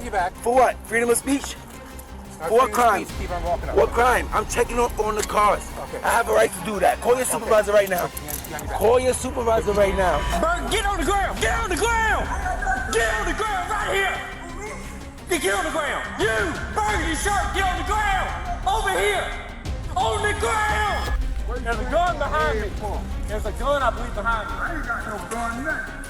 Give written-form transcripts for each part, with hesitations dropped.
you back. For what? Freedom of speech? For what crime? Keep on walking up. What crime? I'm checking up on the cars. Okay. I have a right to do that. Call your supervisor right now. Call your supervisor right now. Bird, get on the ground! Get on the ground! Get on the ground right here! Get on the ground! You! Burgundy shirt, get on the ground! Over here! On the ground! There's a gun behind me. There's a gun, I believe, behind me. I ain't got no gun yet.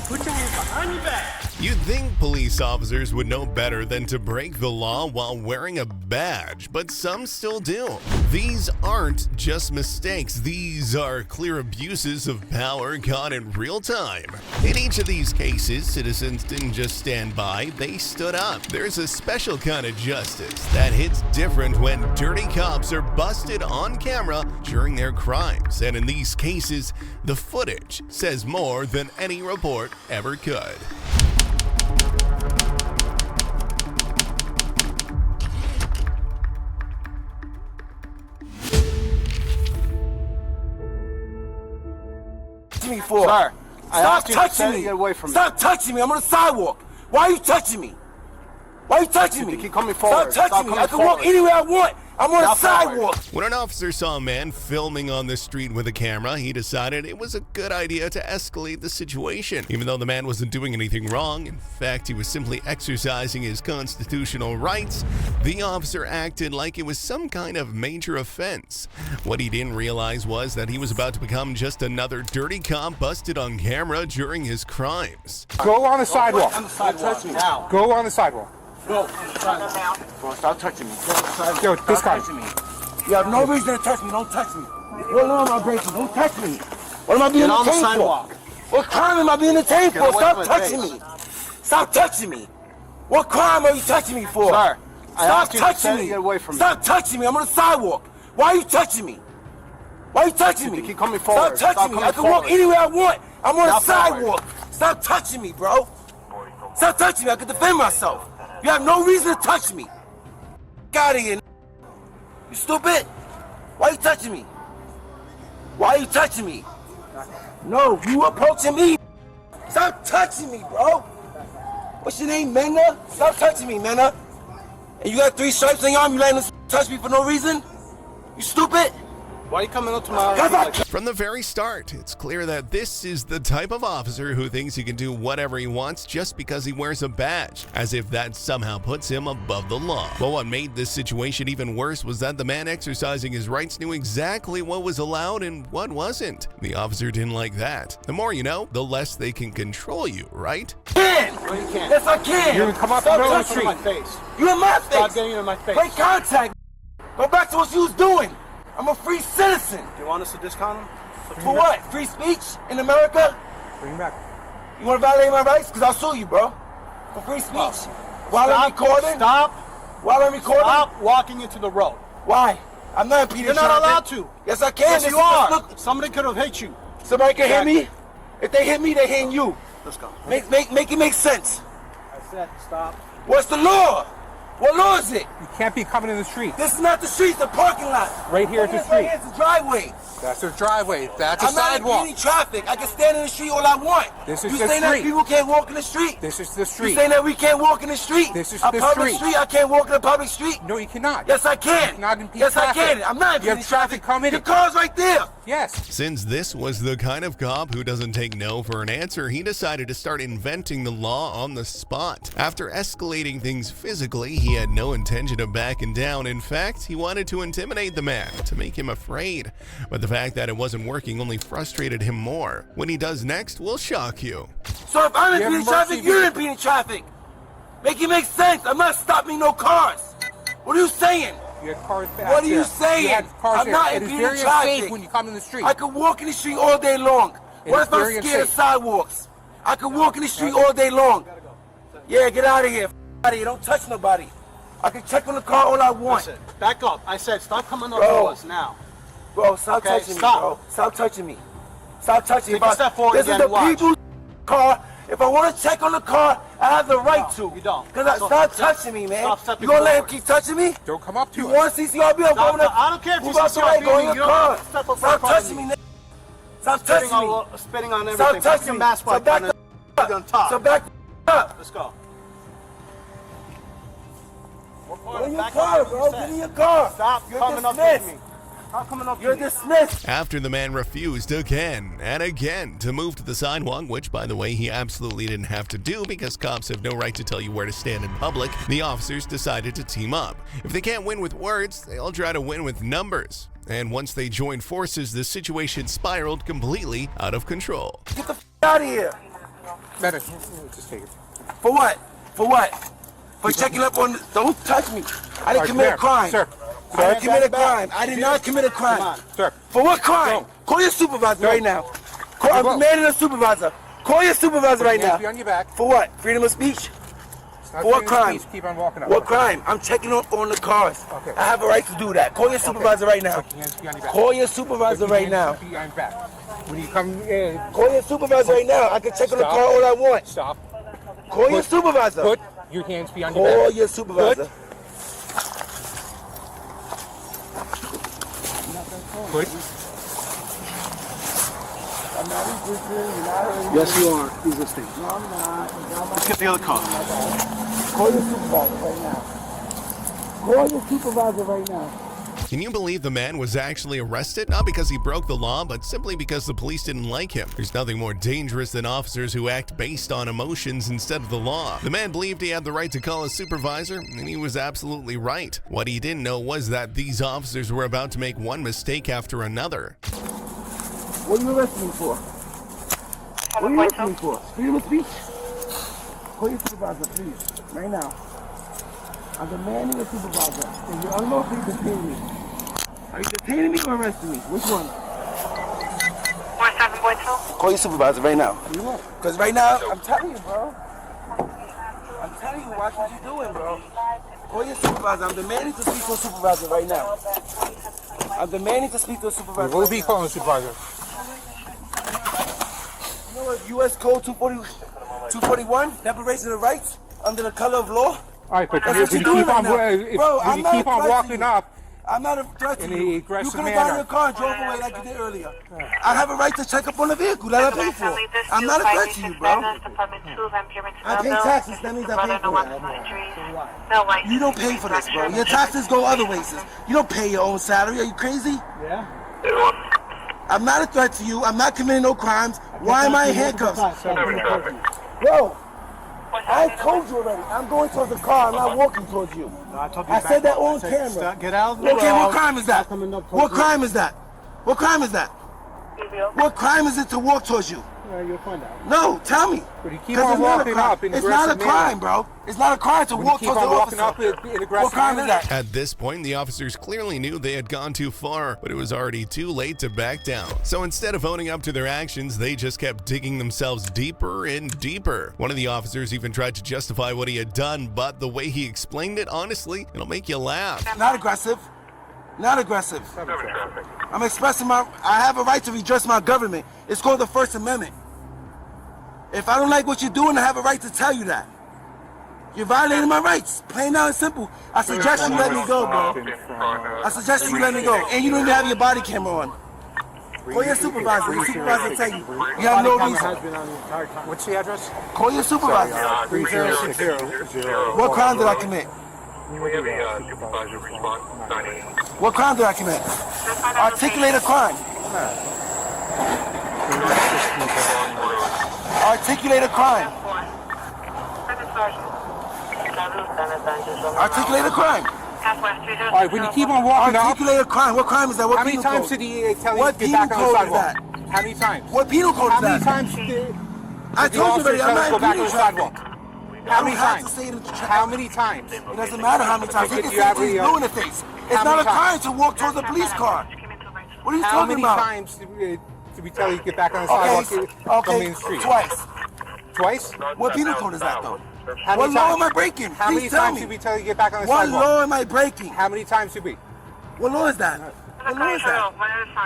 Put your hands behind your back. You'd think police officers would know better than to break the law while wearing a badge, but some still do. These aren't just mistakes, these are clear abuses of power caught in real time. In each of these cases, citizens didn't just stand by, they stood up. There's a special kind of justice that hits different when dirty cops are busted on camera during their crimes, and in these cases, the footage says more than any report ever could. Me for? Sir, I Stop asked you touching to me. get away from me. Stop touching me. I'm on the sidewalk. Why are you touching me? Why are you touching me? You keep coming forward. Stop touching me. I can walk anywhere I want. I'm on the sidewalk. When an officer saw a man filming on the street with a camera, he decided it was a good idea to escalate the situation. Even though the man wasn't doing anything wrong, in fact, he was simply exercising his constitutional rights, the officer acted like it was some kind of major offense. What he didn't realize was that he was about to become just another dirty cop busted on camera during his crimes. Go on the sidewalk. On the sidewalk now. Go on the sidewalk. Go. Bro, stop touching me. Yo, this guy. Touching me. You have no reason to touch me. Don't touch me. What law am I breaking? Don't touch me. What am I being detained for? What crime am I being detained for? Stop touching me. Stop touching me. What crime are you touching me for? Sir, stop touching me. Get away from me. Stop touching me. I'm on the sidewalk. Why are you touching me? Why are you touching me? You keep coming forward. Stop touching me. I can walk anywhere I want. I'm on the sidewalk. Stop touching me, bro. Stop touching me. I can defend myself. You have no reason to touch me. Get out of here. You stupid. Why are you touching me? Why are you touching me? No, you approaching me. Stop touching me, bro. What's your name, Mena? Stop touching me, Mena. And you got 3 stripes on your arm. You letting this touch me for no reason? You stupid. Why are you coming up to my arm? From the very start, it's clear that this is the type of officer who thinks he can do whatever he wants just because he wears a badge, as if that somehow puts him above the law. But what made this situation even worse was that the man exercising his rights knew exactly what was allowed and what wasn't. The officer didn't like that. The more you know, the less they can control you, right? Can. No, you can't. Yes, I can. You can come up in the middle of the street. My face. You in my face. Stop getting in my face. Break contact. Go back to what you was doing. I'm a free citizen. Do you want us to discount him? For what? Free speech in America? Bring him back. You want to violate my rights? Because I'll sue you, bro. For free speech. While I'm recording? Stop. While I'm recording? Stop walking into the road. Why? I'm not impeding You're not allowed to. Yes, I can. Yes, you are. Somebody could have hit you. Somebody can hit me? If they hit me, they hitting you. Let's go. Make it make sense. I said stop. What's the law? What law is it? You can't be coming in the street. This is not the street, it's the parking lot. Right here is the street. Right here's the driveway. That's the driveway. That's a I'm not sidewalk. impeding traffic. I can stand in the street all I want. This is you the saying that street. people can't walk in the street? This is the street. You saying that we can't walk in the street? This is a the public street. I can't walk in a public street? No, you cannot. Yes, I can. You cannot impede yes, traffic. I can. I'm not You impeding have traffic coming. Your car's right there. Yes. Since this was the kind of cop who doesn't take no for an answer, he decided to start inventing the law on the spot. After escalating things physically, he had no intention of backing down. In fact, he wanted to intimidate the man, to make him afraid. But the fact that it wasn't working only frustrated him more. What he does next will shock you. So if I'm impeding traffic, you're impeding traffic. Make it make sense. I'm not stopping no cars. What are you saying? You had cars back What are you there. saying? You had cars I'm there. not It is impeding very traffic. unsafe when you come in the street. I could walk in the street all day long. What is if I'm very scared of unsafe. sidewalks? I could walk in the street all day long. Yeah, get out of here. Out of here. Don't touch nobody. I can check on the car all I want. Listen, back up. I said stop coming up Bro. to us now. Bro, stop Okay, touching stop. me, bro. Stop touching me. Stop touching me. Take a step forward This again is the and watch. people's car. If I want to check on the car, I have the right to. You don't. Because stop touching me, man. Stop stepping You gonna let him forward. keep touching me? Don't come up to You us. want CCRB? I'm going up. I don't care if you Move out the way, CCRB go in me. your You don't car. have to step up Stop in front of touching me. me, nigga. Stop touching me. Spitting on everything. Stop Put touching your me. mask So back back on the and you're gonna talk. So back the up. Let's go. Go in your car, bro. Get in your car. Stop You're coming up dismissed. to me. Stop coming up to You're me. dismissed. After the man refused again and again to move to the sidewalk, which, by the way, he absolutely didn't have to do because cops have no right to tell you where to stand in public, the officers decided to team up. If they can't win with words, they'll try to win with numbers. And once they joined forces, the situation spiraled completely out of control. Get the out of here. Better. Just take it. For what? For what? For checking up on. Don't touch me. I didn't commit a crime. Sir. I didn't commit a crime. I did not commit a Come crime. on. Sir. For what crime? Call your supervisor right now. I'm demanding a supervisor. Call your supervisor right now. Be on your back. For what? Freedom of speech? Not For what freedom of crime? speech, keep on walking up. What crime? I'm checking on the cars. Okay. I have a right to do that. Call your supervisor right now. Put your hands behind your back. Call your supervisor right now. Behind your back. When you come in, Call your supervisor right now. I can check on the Stop. car all I want. stop. Call your supervisor. Put your hands behind your Call back. your supervisor. Put. Yes, you are. He's listening. Let's get the other car. Call your supervisor right now. Call your supervisor right now. Can you believe the man was actually arrested? Not because he broke the law, but simply because the police didn't like him. There's nothing more dangerous than officers who act based on emotions instead of the law. The man believed he had the right to call his supervisor, and he was absolutely right. What he didn't know was that these officers were about to make one mistake after another. What are you arresting me for? What are you arresting me for? Freedom of speech? Call your supervisor, please. Right now. I'm demanding a supervisor. And you're unlawfully detaining me. Are you detaining me or arresting me? Which one? 47.2. Call your supervisor right now. Because right now, I'm telling you, bro. I'm telling you, watch what you're doing, bro. Call your supervisor. I'm demanding to speak to a supervisor right now. I'm demanding to speak to a supervisor. We'll right be now. calling the supervisor. You know what? U.S. Code 241, Declaration of Rights, under the color of law. All right, but That's when what you you're doing keep on, right now. Bro, when I'm you not keep on a threat to walking you. up, I'm not a threat to in you. a You aggressive could have gotten in manner. your car and drove away like you did earlier. I have a right to check up on the vehicle that I paid for. I'm not a threat to you, bro. I pay taxes, that means I pay for it. You don't pay for this, bro. Your taxes go other ways. You don't pay your own salary. Are you crazy? Yeah? I'm not a threat to you. I'm not committing no crimes. Why am I in handcuffs? Bro, I told you already. I'm going towards the car. I'm not walking towards you. No, I told you I back said that up. on I said, camera. stop, get out of the Okay, road. what crime is that? Stop coming up What towards me. crime is that? What crime is that? What crime is it to walk towards you? Yeah, you'll find out. No, tell me. But you keep 'Cause on it's not a walking crime. up in It's not a aggressive crime, manner. bro. It's not a crime to When you walk keep towards on the walking officer. up in aggressive What crime is manner. that? At this point, the officers clearly knew they had gone too far, but it was already too late to back down. So instead of owning up to their actions, they just kept digging themselves deeper and deeper. One of the officers even tried to justify what he had done, but the way he explained it, honestly, it'll make you laugh. Not aggressive. Not aggressive. I'm expressing I have a right to redress my government. It's called the First Amendment. If I don't like what you're doing, I have a right to tell you that. You're violating my rights. Plain out and simple. I suggest you let me go, bro. I suggest you let me go. And you don't even have your body camera on. Call your supervisor. Your supervisor will tell you. You have no Has reason. been on the entire time. What's the address? Call your supervisor. 3060. What crime did I commit? We have a supervisor response 98. What crime did I commit? Articulate a crime. Articulate a crime. Articulate a crime. All right, when you keep on walking up, Articulate a crime. What crime is that? What how many penal times code? did he tell you What to get back penal on the code is sidewalk? that? How many times? What penal code How is many that? times did I the told you officer already, tell I'm you to go not back on in the traffic. sidewalk? I How don't many have to times? say it in traffic. How many times? It doesn't matter how many times. He Okay, can do you say have he's any, blue in the face. It's how not a many crime times? to walk towards a police car. What are you How talking many about? times did we tell you to get back on the sidewalk Okay, from okay, Main Street? twice. Twice? What penal code is that though? How What many law times? am I breaking? How many Please tell times me. did we tell you to get back on the What sidewalk? law am I breaking? How many times did we? What law is that? What law is that?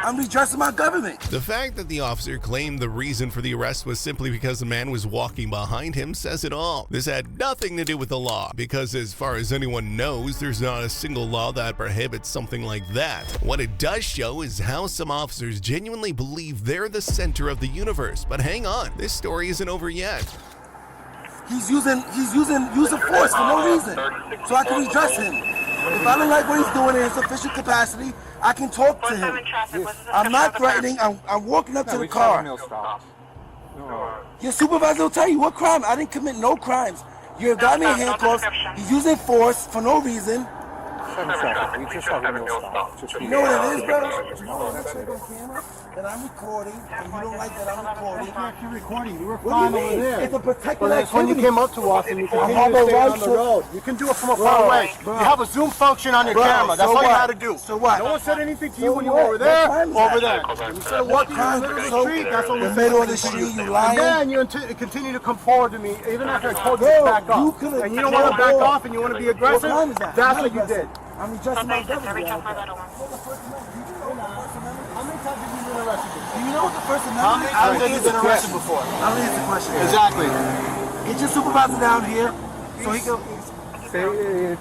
I'm redressing my government. The fact that the officer claimed the reason for the arrest was simply because the man was walking behind him says it all. This had nothing to do with the law, because as far as anyone knows, there's not a single law that prohibits something like that. What it does show is how some officers genuinely believe they're the center of the universe. But hang on, this story isn't over yet. He's using force for no reason. So I can redress him. If I don't like what he's doing in his official capacity, I can talk to him. I'm not threatening. I'm walking up to the car. Your supervisor will tell you what crime. I didn't commit no crimes. You got me in handcuffs. He's using force for no reason. We just have a meal stop. You know what it is, bro? No, that's it on camera. That I'm recording, and you don't like that I'm recording. You're recording. You were What fine do you over mean? there. It's a protected When you activity. came up to us and you continued have to a stay right on the to- road, you can do it from a Bro, far away. bro. You have a zoom function on your Bro, camera. That's so all you what? had to do. So what? No one said anything to you So when you what? were over What there crime is or over that? there. You said walking in the middle of the So, street. That's what in we the middle of the street, you lying? And then you continue to come forward to me, even after I told you Bro, to back you up. could've- And you don't want to back Bro. off and you want to be aggressive. What crime is that? That's I'm what you aggressive. did. I'm adjusting my government. How many times have you been arrested before? Do you know what the First How Amendment many is? times have you been arrested before? I'll answer the question. Exactly. Get your supervisor down here so he can.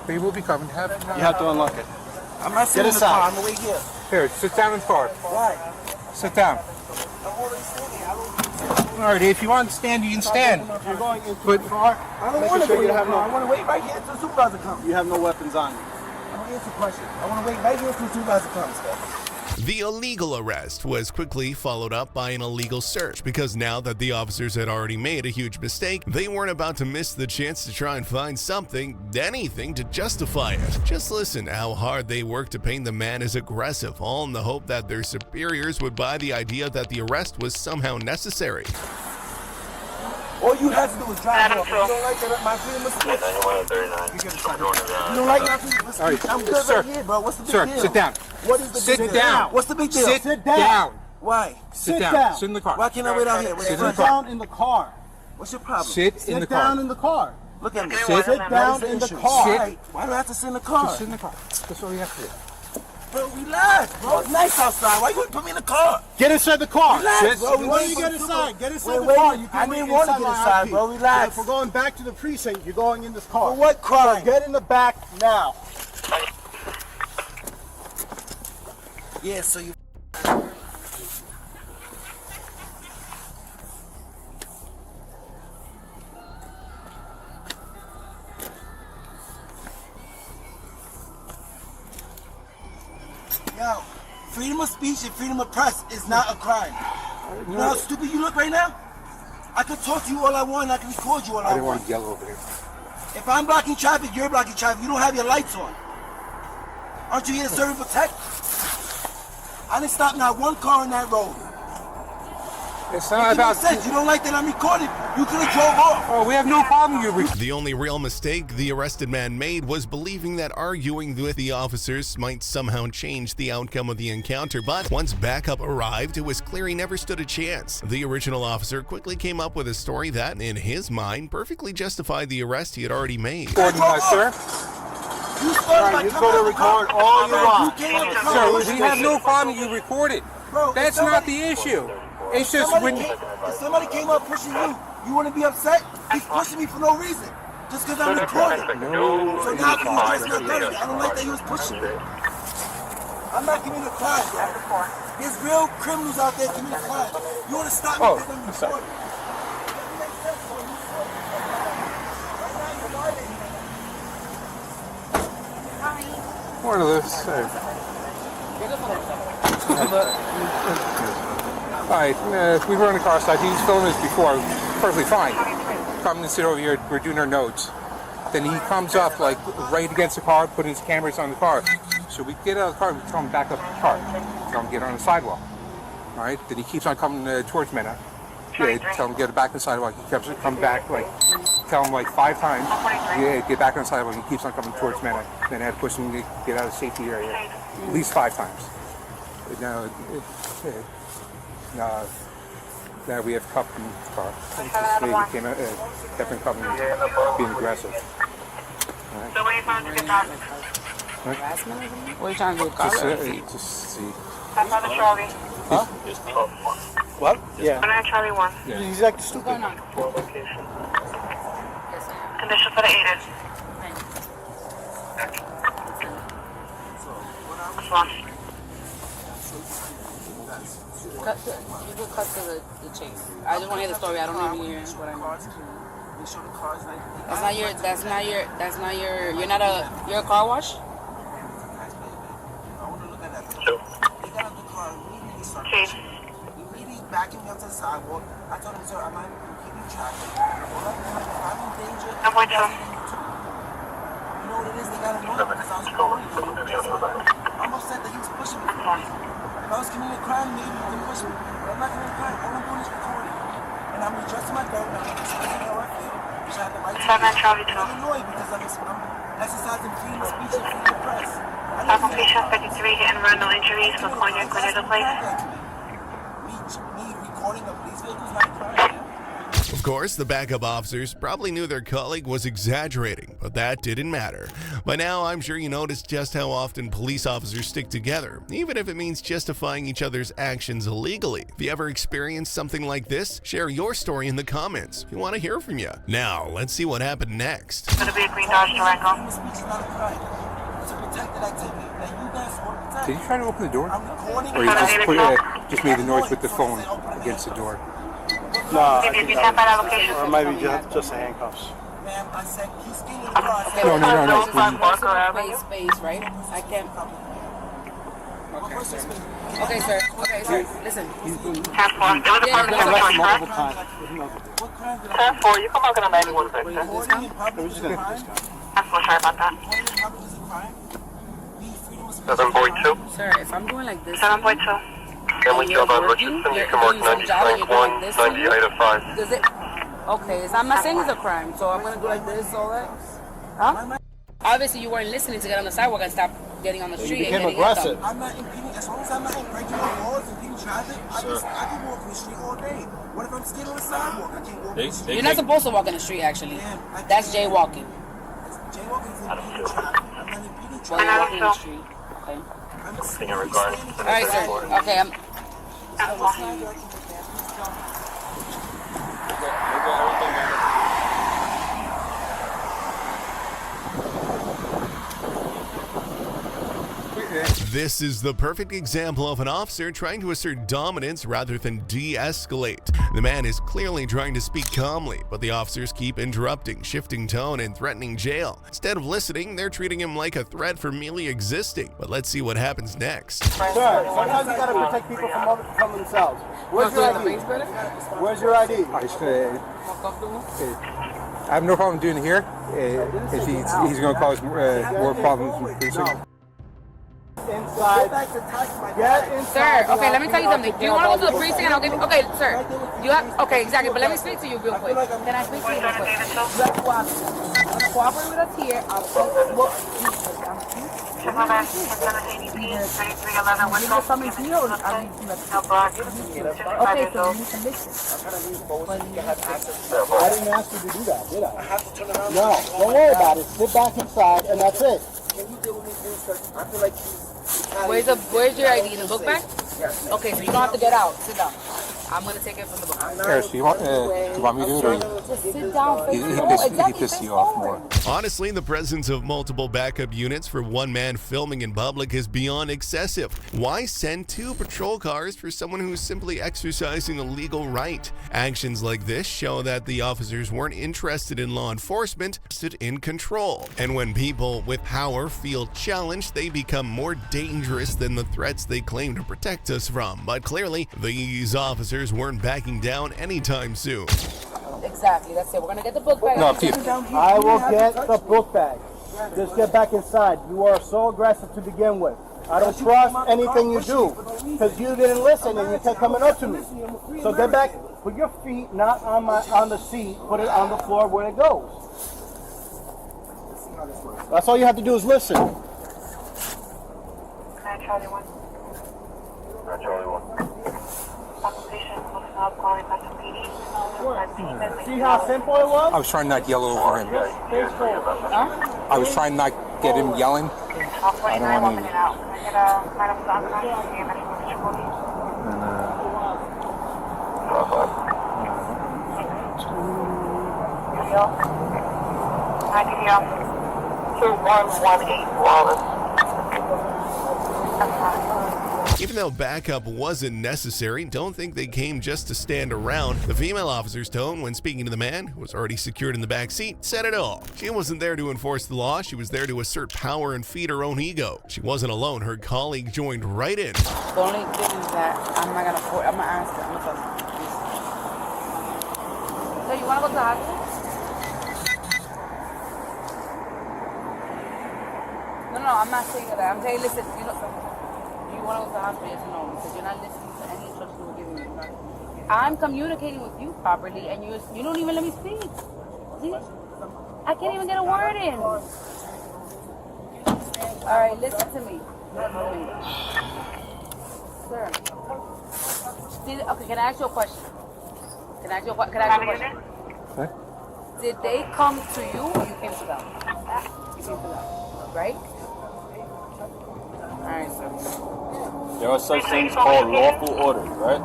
They will be coming. You have to unlock it. I'm not sitting in the aside. car. I'm gonna wait here. Here, sit down in the car. Why? Sit down. I'm already standing. I don't. All right, if you want to stand, you can stand. You're going into But- the car. I don't Making want to sure go you in the have car. I no. want to wait right here until the supervisor comes. You have no weapons on you. I'm gonna answer the question. I want to wait right here until the supervisor comes. The illegal arrest was quickly followed up by an illegal search because now that the officers had already made a huge mistake, they weren't about to miss the chance to try and find something, anything to justify it. Just listen to how hard they worked to paint the man as aggressive, all in the hope that their superiors would buy the idea that the arrest was somehow necessary. All you have to do is drive off. If you don't like that, my freedom of speech. You don't like my freedom of speech. All right, I'm good sir. right here, bro. What's the big Sir, deal? sit down. What is the Sit big deal? down. What's the big deal? Sit down. Why? Sit down. down. Sit in the car. Why can't I wait out here? Sit in the Sit car. down in the car. What's your problem? Sit in the Sit down car. in the car. Look at me. Sit down in the car. Right. Why do I have to sit in the car? Just sit in the car. That's all you have to do. Bro, relax, bro. It's nice outside. Why you wouldn't put me in the car? Get inside the car. Relax, bro. We Why waiting you for get the inside? super- Get inside We're the car. waiting. You I can't didn't wait want to get my inside, IP. bro. Relax. If we're going back to the precinct, you're going in this car. For what crime? Get in the back now. Yeah, so you. Yo, freedom of speech and freedom of press is not a crime. You know how stupid you look right now? I can talk to you all I want, I can record you all I I didn't want. want to yell over there. If I'm blocking traffic, you're blocking traffic. You don't have your lights on. Aren't you here to serve and protect? I didn't stop not one car on that road. It's It not about. makes sense. You don't like that I'm recording. You could have drove off. Oh, we have no problem. The only real mistake the arrested man made was believing that arguing with the officers might somehow change the outcome of the encounter, but once backup arrived, it was clear he never stood a chance. The original officer quickly came up with a story that, in his mind, perfectly justified the arrest he had already made. Recording us, sir. You started by You coming go out to the car. record all you want. You came out the car. Sir, we have no problem. You recorded. Bro, if That's not the issue. It's just when. if somebody came up pushing you wouldn't be upset? He's pushing me for no reason. Just because I'm recording. So now can you just not dirty? I don't like that he was pushing me. I'm not committing a crime, bro. There's real criminals out there committing crimes. You want to stop me because I'm recording? Doesn't make sense, bro. You're recording. Right now you're violating. One of those. All right, we were in the car side. He was filming this before. Perfectly fine. Come and sit over here. We're doing our notes. Then he comes up like right against the car, putting his cameras on the car. So we get out of the car. We tell him back up the car. Tell him to get on the sidewalk. All right. Then he keeps on coming towards me now. Yeah, tell him to get back on the sidewalk. He keeps coming back like. Tell him like 5 times. Yeah, get back on the sidewalk. He keeps on coming towards me. Then I had to push him to get out of the safety area. At least 5 times. Now we have cup in the car. He came out, kept on coming, being aggressive. Right. So when you found to get back, What are you trying to do? Just see. that's on the Charlie. What? Yeah. And then Charlie 1. He's like stupid. Condition for the aided. What's wrong? You could cut to the chase. I just want to hear the story. I don't even hear what I know. show the cars like. You're not you're a car wash? I want to look at that. Two. They got out the car immediately started. Chief. Immediately backing me up to the sidewalk. I told him, sir, I'm not keeping traffic. If I'm in danger, I'm going to. you know what it is? They got him on because I was calling him. I'm upset that he was pushing me for no reason. If I was committing a crime, maybe he can push me. But I'm not committing a crime. All I'm doing is recording. And I'm adjusting my throat now. I'm expressing how I feel. Which I have the right to do. Charlie two. I'm annoyed because I'm exercising freedom of speech and freedom of press. Application 53, hit and run, no injuries, for cognac, the place. Me recording a police vehicle is not a crime. Of course, the backup officers probably knew their colleague was exaggerating, but that didn't matter. By now, I'm sure you noticed just how often police officers stick together, even if it means justifying each other's actions illegally. If you ever experienced something like this, share your story in the comments. We want to hear from you. Now, let's see what happened next. It's going to be a green Dodge Durango. Freedom of speech is not a crime. It's a protected activity that you guys want to protect. Did you try to open the door? I'm recording. Or you just made the noise with the phone against the door? No, If you tap that application, or maybe just the handcuffs. Ma'am, I said he's getting in the car. I said, No. Space, right? I can't. Okay, sir. Listen. 10-4. It was a Yeah, purpose of that's choice, correct? Times. what crime did I 10-4, you come out on 91 recording in public is a crime? 10-4, sorry about that. Recording in public is a crime? Me, freedom of speech. 7.2. Sir, if I'm doing like this, 7.2. Family job on Richardson, you can work 90.1, 98 of 5. Does it? Okay, so I'm not saying it's a crime, so I'm gonna do like this, all that. Huh? Obviously, you weren't listening to get on the sidewalk and stop getting on the street. became and getting aggressive. hit them. I'm not impeding, as long as I'm not breaking the laws, impeding traffic, I can walk in the street all day. What if I'm scared on the sidewalk? I can't walk in the street. You're not supposed to walk in the street, actually. That's jaywalking. Jaywalking is impeding traffic. I'm not impeding While you're walking in the so. street. Okay. I'm In regard. All right, sir. Okay, I'm. 10-4. This is the perfect example of an officer trying to assert dominance rather than de-escalate. The man is clearly trying to speak calmly, but the officers keep interrupting, shifting tone, and threatening jail. Instead of listening, they're treating him like a threat for merely existing. But let's see what happens next. Sir, sometimes you gotta protect people from themselves. Where's your ID? Where's your ID? I have no problem doing it here. If he's going to cause more problems in the precinct. Inside. Get inside. Sir, okay, let me tell you something. Do you want to go to the precinct and I'll give you... Okay, sir. You have... Okay, exactly. But let me speak to you real quick. Can I speak to you real quick? You have to cooperate with us here. I'll speak... Look, What's you coming here or I need to let you... Okay, so you need to listen. I didn't ask you to do that, did I? I have to turn around. No, don't worry about it. Sit back inside and that's it. Can you deal with me, please, sir? I feel like Where's your ID? In the book bag? Okay, so you don't have to get out. Sit down. I'm gonna take it from the book bag. Harris, you want me to do it or Just sit down. he pisses you off more? Honestly, the presence of multiple backup units for one man filming in public is beyond excessive. Why send 2 patrol cars for someone who's simply exercising a legal right? Actions like this show that the officers weren't interested in law enforcement, but in control. And when people with power feel challenged, they become more dangerous than the threats they claim to protect us from. But clearly, these officers weren't backing down anytime soon. Exactly, that's it. We're gonna get the book bag. No, keep I will get the book bag. Just get back inside. You are so aggressive to begin with. I don't trust anything you do because you didn't listen and you kept coming up to me. So get back. Put your feet not on the seat. Put it on the floor where it goes. That's all you have to do is listen. Charlie 1. Charlie 1. Application looks up, calling by some PD. See how simple it was? I was trying not to yell over him. I was trying not to get him yelling. Top 49, walking it out. Can I get Madam Zaka? Yeah, Madam Chikoli. DDL. Hi, DDL. 2118 Wallace. That's fine. Even though backup wasn't necessary, don't think they came just to stand around. The female officer's tone when speaking to the man, who was already secured in the back seat, said it all. She wasn't there to enforce the law, she was there to assert power and feed her own ego. She wasn't alone, her colleague joined right in. The only thing is that I'm not gonna afford. I'm gonna ask her. I'm gonna tell her. So you wanna go to the hospital? No, I'm not saying that. I'm saying, listen, you want to go to the hospital, yes or no? Because you're not listening to any instructions we're giving you. I'm communicating with you properly, and you don't even let me speak. See? I can't even get a word in. All right, listen to me. Sir. Okay, can I ask you a question? Can I ask you a question? What? Did they come to you or you came to them? You came to them, right? Alright, sir. There are such things called lawful orders, right?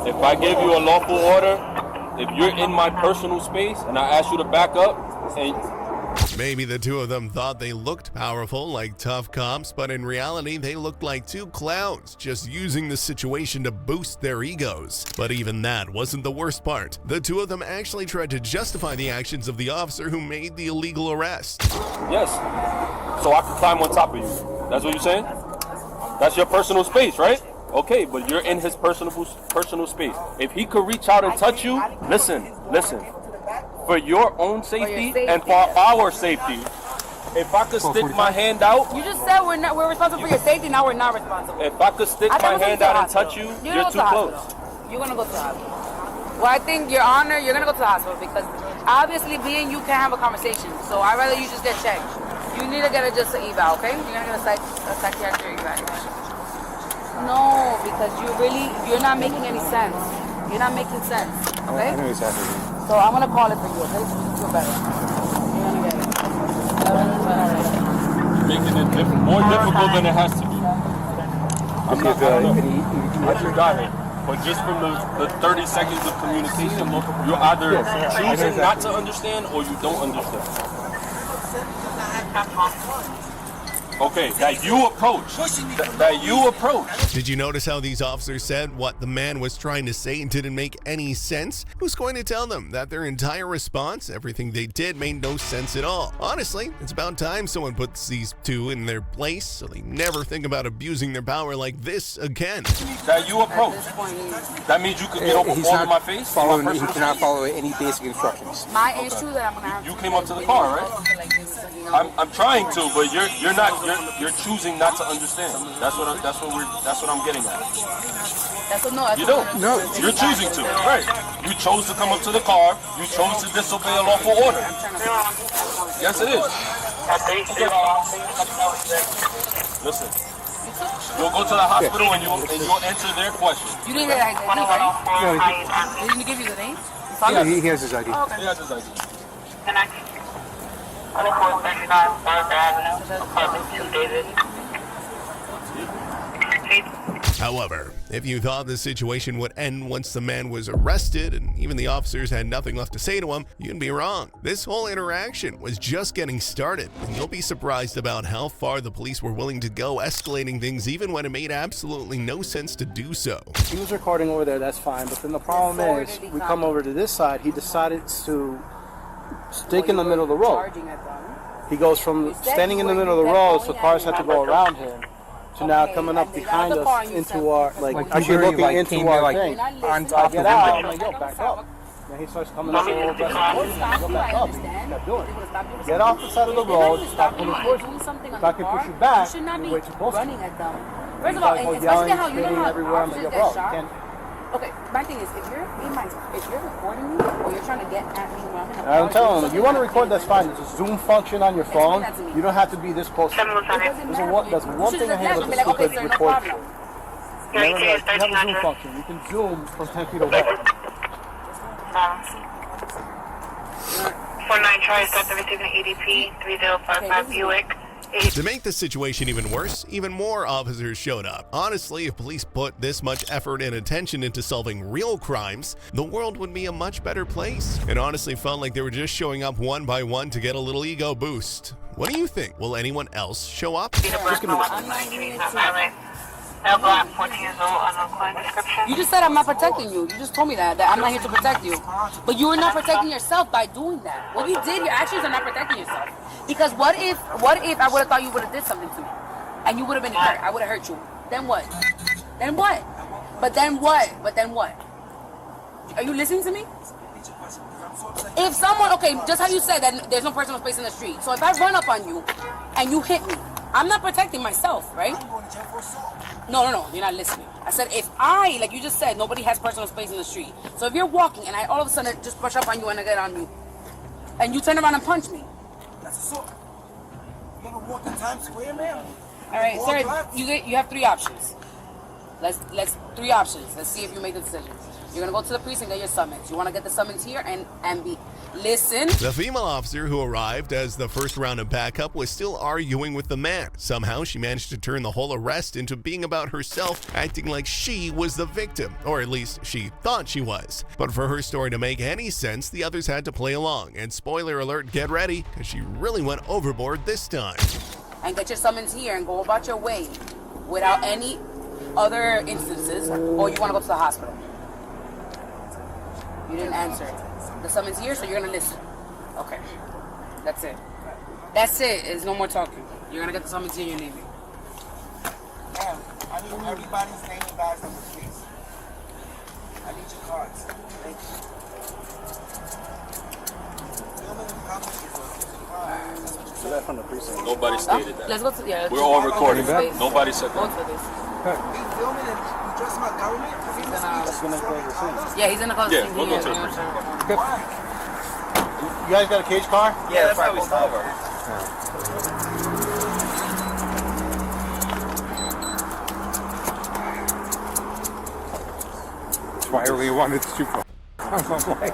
If I give you a lawful order, if you're in my personal space and I ask you to back up, and Maybe the two of them thought they looked powerful like tough cops, but in reality they looked like two clowns just using the situation to boost their egos. But even that wasn't the worst part. The two of them actually tried to justify the actions of the officer who made the illegal arrest. yes, so I can climb on top of you. That's what you're saying? That's your personal space, right? Okay, but you're in his personal space. If he could reach out and touch you, listen. For your own safety and for our safety, if I could stick my hand out. You just said we're responsible for your safety, now we're not responsible. If I could stick my hand out and touch you, you're too close. You're gonna go to the hospital. Well, I think, Your Honor, you're gonna go to the hospital because obviously me and you can't have a conversation. So I'd rather you just get checked. You need to get just an eval, okay? You're gonna get a psychiatric evaluation. No, because you're not making any sense. You're not making sense, okay? I know exactly. So I'm gonna call it for you, okay? So you feel better. You're gonna get it. Making it more difficult than it has to be. I just got it. But just from the 30 seconds of communication, you're either choosing not to understand or you don't understand. Okay, that you approach. That you approach. Did you notice how these officers said what the man was trying to say didn't make any sense? Who's going to tell them that their entire response, everything they did, made no sense at all? Honestly, it's about time someone puts these two in their place so they never think about abusing their power like this again. That you approach. That means you could get up all in my face? He cannot follow any basic instructions. My issue that I'm gonna have You came up to the car, right? I'm trying to, but you're choosing not to understand. That's what I'm getting at. You don't. No. You're choosing to. Right. You chose to come up to the car. You chose to disobey a lawful order. Yes, it is. Listen. You'll go to the hospital and you'll answer their questions. You didn't get ID, right? Didn't he give you the name? Yeah, he has his ID. Oh, okay. He has his ID. However, if you thought the situation would end once the man was arrested and even the officers had nothing left to say to him, you'd be wrong. This whole interaction was just getting started, and you'll be surprised about how far the police were willing to go escalating things even when it made absolutely no sense to do so. He was recording over there, that's fine, but then the problem is, we come over to this side, he decided to stick in the middle of the road. He goes from standing in the middle of the road, so cars have to go around him, to now coming up behind us into our, like actually looking into our thing. On top of Get the out, I'm window. like, yo, back up. Then he starts coming up a little bit. Go back up. He kept doing it. Get off the side of the road, stop pulling towards you. If I can push you back, you're where you're supposed to. First of all, especially how you know how everywhere. I'm like, yo, bro, you can't. Okay, my thing is, if you're recording me or you're trying to get at me when I'm in a I'm telling you, you want to record, that's fine. There's a zoom function on your phone. You don't have to be this close. There's one thing I hate with this stupid record. You have a zoom function. You can zoom from 10 feet away. 49 Charlie, South receiving ADP 3055 Buick. To make the situation even worse, even more officers showed up. Honestly, if police put this much effort and attention into solving real crimes, the world would be a much better place. It honestly felt like they were just showing up one by one to get a little ego boost. What do you think? Will anyone else show up? Just give me this. Male black, 14 years old, unknown client description. You just said I'm not protecting you. You just told me that I'm not here to protect you. But you are not protecting yourself by doing that. What you did, your actions are not protecting yourself. Because what if I would have thought you would have did something to me? And you would have been hurt. I would have hurt you. Then what? Then what? But then what? But then what? Are you listening to me? If someone, okay, just how you said that there's no personal space in the street. So if I run up on you and you hit me, I'm not protecting myself, right? No, you're not listening. I said if I, like you just said, nobody has personal space in the street. So if you're walking and I all of a sudden just brush up on you and I get on you, and you turn around and punch me. That's assault. You ever walk in Times Square, man? All right, sir, you have 3 options. Let's 3 options. Let's see if you make the decision. You're gonna go to the precinct and get your summons. You wanna get the summons here and be listen. The female officer who arrived as the first round of backup was still arguing with the man. Somehow she managed to turn the whole arrest into being about herself, acting like she was the victim, or at least she thought she was. But for her story to make any sense, the others had to play along. And spoiler alert, get ready, because she really went overboard this time. And get your summons here and go about your way without any other instances, or you wanna go to the hospital. You didn't answer. The summons here, so you're gonna listen. Okay. That's it. That's it. There's no more talking. You're gonna get the summons here, you name it. Ma'am, I need everybody's name and badge number, please. I need your cards. Thank you. Filming in public is a crime. That's what you said. From the precinct. Nobody stated that. Let's go to, yeah. We're all recording. Space. Nobody said Go that. to this. We filming and you dress my government? That's gonna close the scene. Yeah, he's gonna call the Yeah, scene we'll go here. to the precinct. You guys got a cage car? Yeah, that's why we stopped. That's why I really wanted to shoot. I'm like,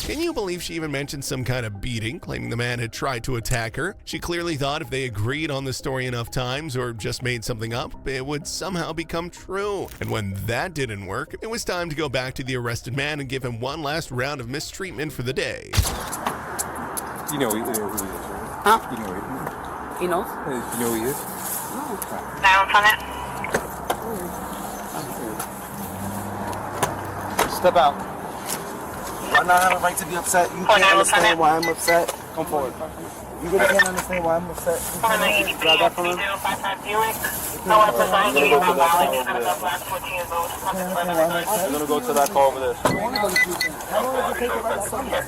Can you believe she even mentioned some kind of beating, claiming the man had tried to attack her? She clearly thought if they agreed on the story enough times or just made something up, it would somehow become true. And when that didn't work, it was time to go back to the arrested man and give him one last round of mistreatment for the day. you know who he is, right? Huh? You know who He knows? you know who he is? Now, Lieutenant. Step out. I not have a right to be upset. You can't understand why I'm upset. Come forward. You really can't understand why I'm upset. Grab that from him. No one presiding you about violence. Male black, 14 years old. We're gonna go to that car over there. How long does it take to write something?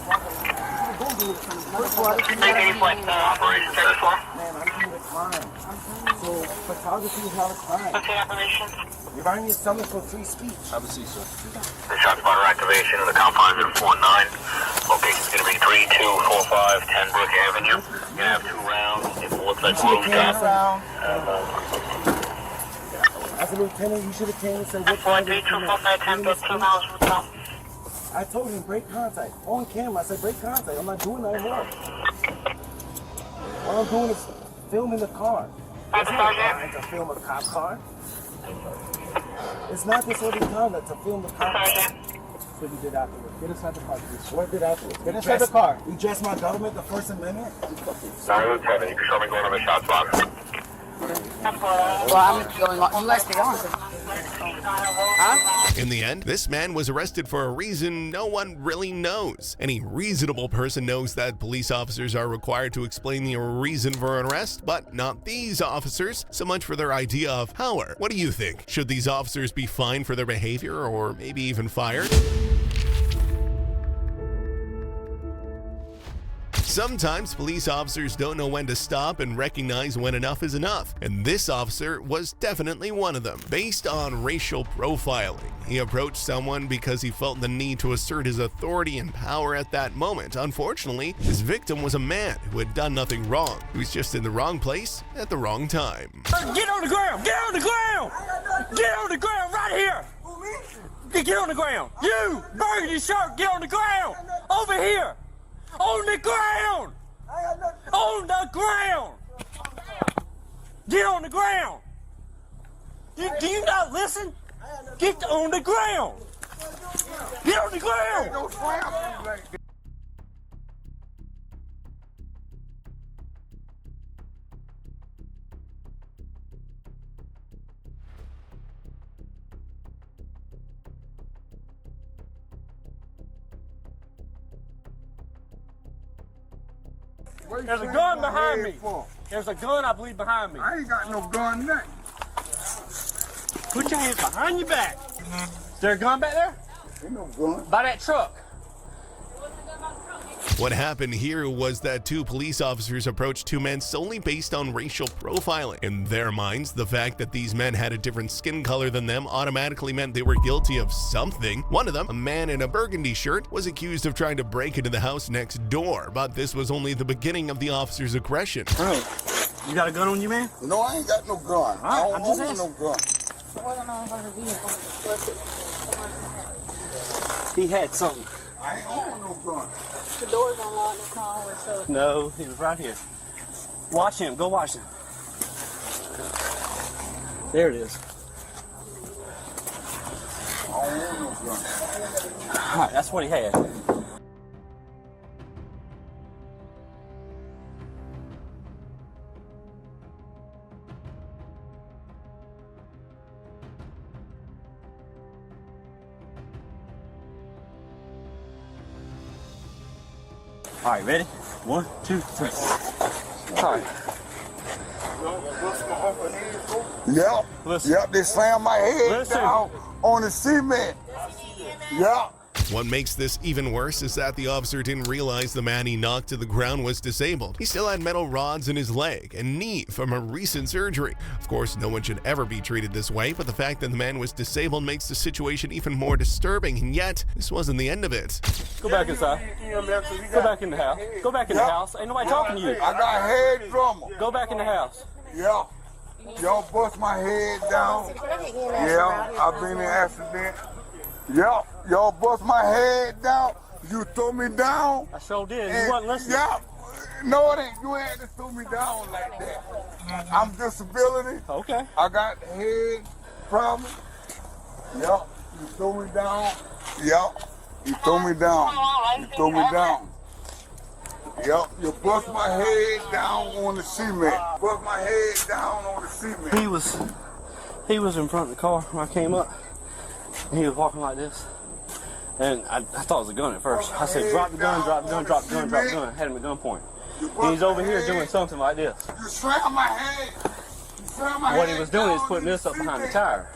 First of all, I didn't Operation 34. Man, I didn't a crime. So, photography is not a crime. You're writing your summons for free speech. Have a seat, sir. The shot spotter activation of the compound is 49. Location's going to be 3245 10 Brook Avenue. You're going to have 2 rounds. It looks like You closed should have down. came around. As a lieutenant, you should have came and said, what kind of 3245 10 Brook, 2 miles from the top. I told him, break contact. On camera, I said, break contact. I'm not doing nothing wrong. All I'm doing is filming the car. It's not fine to film a cop car. It's not this every time that to film the cop car. What you did afterwards. Get inside the car, please. What I did afterwards. Get inside the car. You dress my government, the First Amendment. Sorry, Lieutenant. You can show me going on the shot spotter. Well, I'm going on. You guys stay on. Huh? In the end, this man was arrested for a reason no one really knows. Any reasonable person knows that police officers are required to explain the reason for an arrest, but not these officers. So much for their idea of power. What do you think? Should these officers be fined for their behavior or maybe even fired? Sometimes police officers don't know when to stop and recognize when enough is enough, and this officer was definitely one of them. Based on racial profiling, he approached someone because he felt the need to assert his authority and power at that moment. Unfortunately, his victim was a man who had done nothing wrong. He was just in the wrong place at the wrong time. Get on the ground! Get on the ground! Get on the ground right here! Get on the ground! You! Burgundy shirt! Get on the ground! Over here! On the ground! On the ground! Get on the ground! Do you not listen? Get on the ground! Get on the ground! There's a gun behind me. There's a gun, I believe, behind me. I ain't got no gun, nothing. Put your hands behind your back. Is there a gun back there? Ain't no gun. By that truck. What happened here was that two police officers approached two men solely based on racial profiling. In their minds, the fact that these men had a different skin color than them automatically meant they were guilty of something. One of them, a man in a burgundy shirt, was accused of trying to break into the house next door, but this was only the beginning of the officer's aggression. Bro, you got a gun on you, man? No, I ain't got no gun. I don't own no gun. He had something. I ain't own no gun. The door's unlocked, it's not always shut. No, he was right here. Watch him. Go watch him. There it is. I don't own no gun. All right, that's what he had. All right, ready? 1, 2, 3. All right. Yep. Listen. Yep, they slammed my head Listen. down on the cement. Yep. What makes this even worse is that the officer didn't realize the man he knocked to the ground was disabled. He still had metal rods in his leg and knee from a recent surgery. Of course, no one should ever be treated this way, but the fact that the man was disabled makes the situation even more disturbing, and yet, this wasn't the end of it. Go back inside. Go back in the house. Go back in the house. Ain't nobody talking to you. I got head trauma. Go back in the house. Yeah. Y'all bust my head down. Yeah, I've been in an accident. Yeah, y'all bust my head down. You threw me down. I sure did. You wasn't listening. Yeah. No, it ain't. You ain't to throw me down like that. I'm disability. Okay. I got head problem. Yeah. You threw me down. Yeah. You threw me down. You threw me down. Yep, you bust my head down on the cement. Bust my head down on the cement. He was in front of the car when I came up, and he was walking like this. And I thought it was a gun at first. I said, drop the gun, drop the gun, drop the gun, drop the gun. I had him at gunpoint. And he's over here doing something like this. You slammed my head. You slammed my What head he was doing is down putting on this up behind the cement. tire.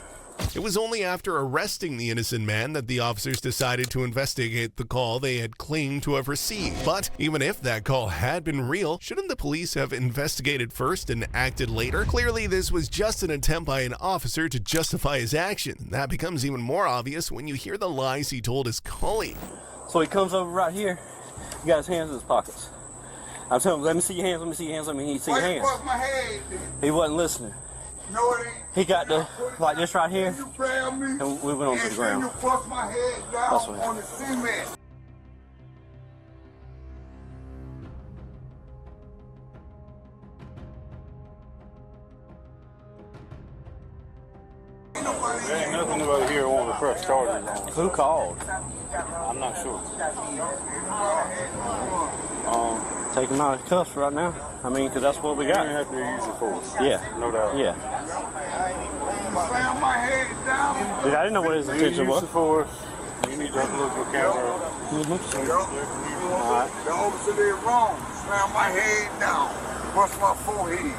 It was only after arresting the innocent man that the officers decided to investigate the call they had claimed to have received. But even if that call had been real, shouldn't the police have investigated first and acted later? Clearly, this was just an attempt by an officer to justify his action. That becomes even more obvious when you hear the lies he told his colleague. So he comes over right here. He got his hands in his pockets. I'm telling him, let me see your hands, let me see your hands, let me see your Why you hands. bust my head then? He wasn't listening. No, it ain't. He got the, like this right here, You grabbed me. and we went on to the And ground. you bust my head down That's what- on the cement. There ain't nothing over here on the press charges on. Who called? I'm not sure. Take him out of cuffs right now. I mean, because that's what we You got. have to use your force. Yeah. No doubt. Yeah. Slam my head down. Dude, I didn't know what his You intention use was. the force. You need to have a look at the camera. The officer did wrong. Slam my head down. Bust my forehead.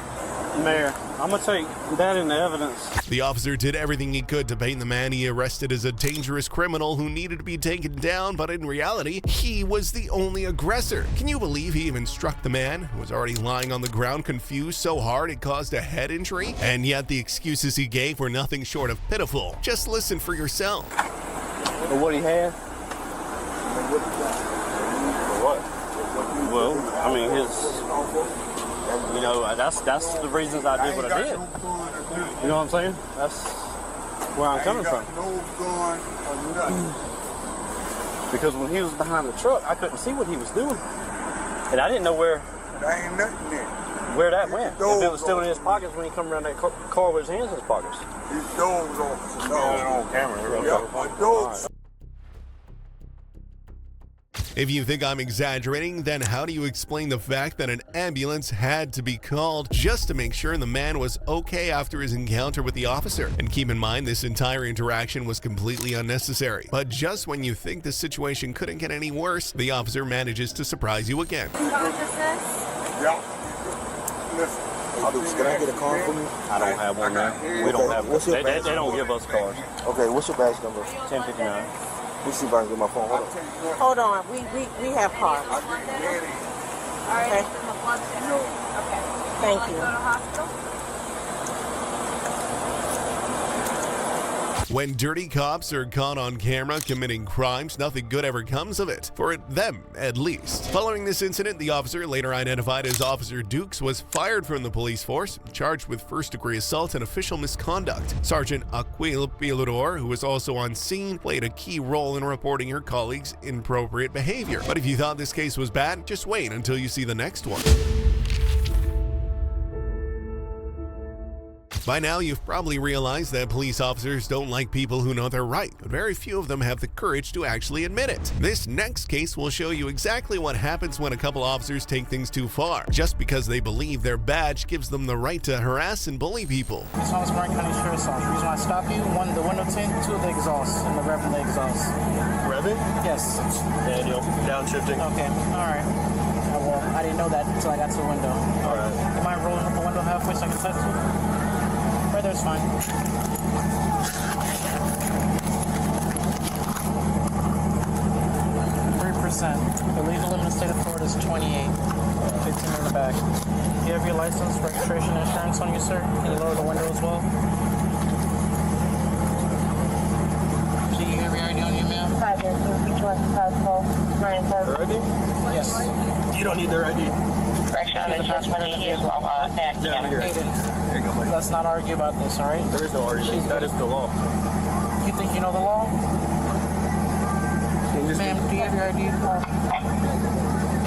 Mayor, I'm going to take that into evidence. The officer did everything he could to paint the man he arrested as a dangerous criminal who needed to be taken down, but in reality, he was the only aggressor. Can you believe he even struck the man, who was already lying on the ground confused so hard it caused a head injury? And yet the excuses he gave were nothing short of pitiful. Just listen for yourself. Or what he had? What? Well, I mean, you know, that's the reasons I did what I did. You know what I'm saying? That's where I'm coming from. No gun or nothing. Because when he was behind the truck, I couldn't see what he was doing. And I didn't know where There ain't nothing there. that went. If it was still in his pockets when he come around that car with his hands in his pockets. These dogs, officer. Got it on camera. Yep, my dogs. If you think I'm exaggerating, then how do you explain the fact that an ambulance had to be called just to make sure the man was okay after his encounter with the officer? And keep in mind, this entire interaction was completely unnecessary. But just when you think the situation couldn't get any worse, the officer manages to surprise you again. Officers? Yeah. Listen. Can I get a card from you? I don't have one there. We don't have. What's your They badge don't give us cars. Okay, what's your badge number? 1059. Let me see if I can get my phone. Hold on. We have cards. Okay. Thank you. When dirty cops are caught on camera committing crimes, nothing good ever comes of it, for them at least. Following this incident, the officer, later identified as Officer Dukes, was fired from the police force, charged with first-degree assault and official misconduct. Sergeant Aquil Pilador, who was also on scene, played a key role in reporting her colleagues' inappropriate behavior. But if you thought this case was bad, just wait until you see the next one. By now, you've probably realized that police officers don't like people who know they're right, but very few of them have the courage to actually admit it. This next case will show you exactly what happens when a couple officers take things too far, just because they believe their badge gives them the right to harass and bully people. This one was Martin County Sheriff's Office. The reason why I stopped you, one, the window tint, two of the exhausts, and the rev in the exhaust. Rev it? Yes. Daniel, downshifting. Okay, alright. Well, I didn't know that until I got to the window. Alright. You mind rolling up the window halfway so I can touch it? Right there's fine. 3%. The legal limit in the state of Florida is 28. 15 in the back. Do you have your license, registration, insurance on you, sir? Can you lower the window as well? Do you have your ID on you, ma'am? Their ID? Yes. You don't need their ID. Let's not argue about this, alright? There is no argument. That is the law. You think you know the law? Ma'am, do you have your ID?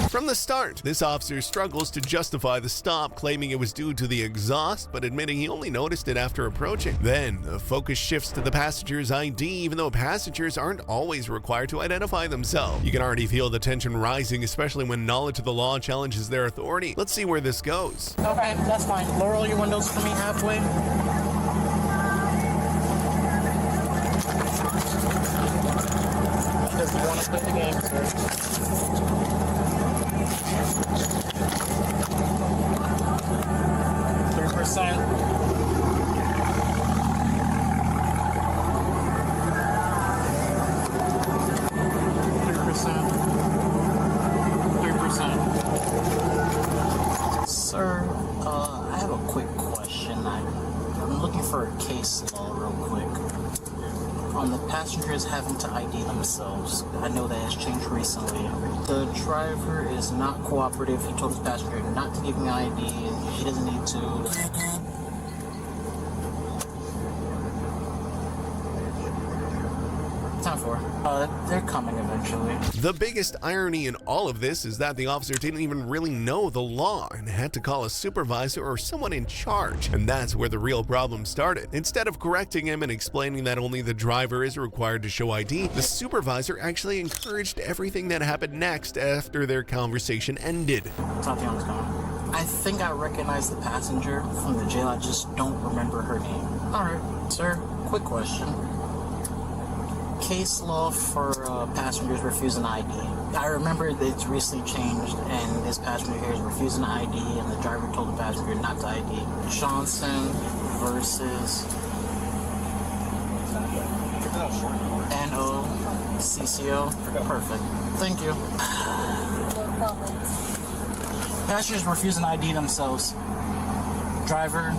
From the start, this officer struggles to justify the stop, claiming it was due to the exhaust, but admitting he only noticed it after approaching. Then, the focus shifts to the passenger's ID, even though passengers aren't always required to identify themselves. You can already feel the tension rising, especially when knowledge of the law challenges their authority. Let's see where this goes. Okay, that's fine. Lower all your windows for me halfway. Because you want to play the game, sir. 3%. 3%. Sir, I have a quick question. I'm looking for a case law real quick. On the passengers having to ID themselves. I know that has changed recently. The driver is not cooperative. He told his passenger not to give me ID and he doesn't need to. Time for. They're coming eventually. The biggest irony in all of this is that the officer didn't even really know the law and had to call a supervisor or someone in charge. And that's where the real problem started. Instead of correcting him and explaining that only the driver is required to show ID, the supervisor actually encouraged everything that happened next after their conversation ended. Tatiana's coming. I think I recognize the passenger from the jail. I just don't remember her name. Alright, sir, quick question. Case law for passengers refusing ID. I remember that it's recently changed and this passenger here is refusing ID and the driver told the passenger not to ID. Johnson versus NOCCO. Perfect. Thank you. Passengers refusing ID themselves. Driver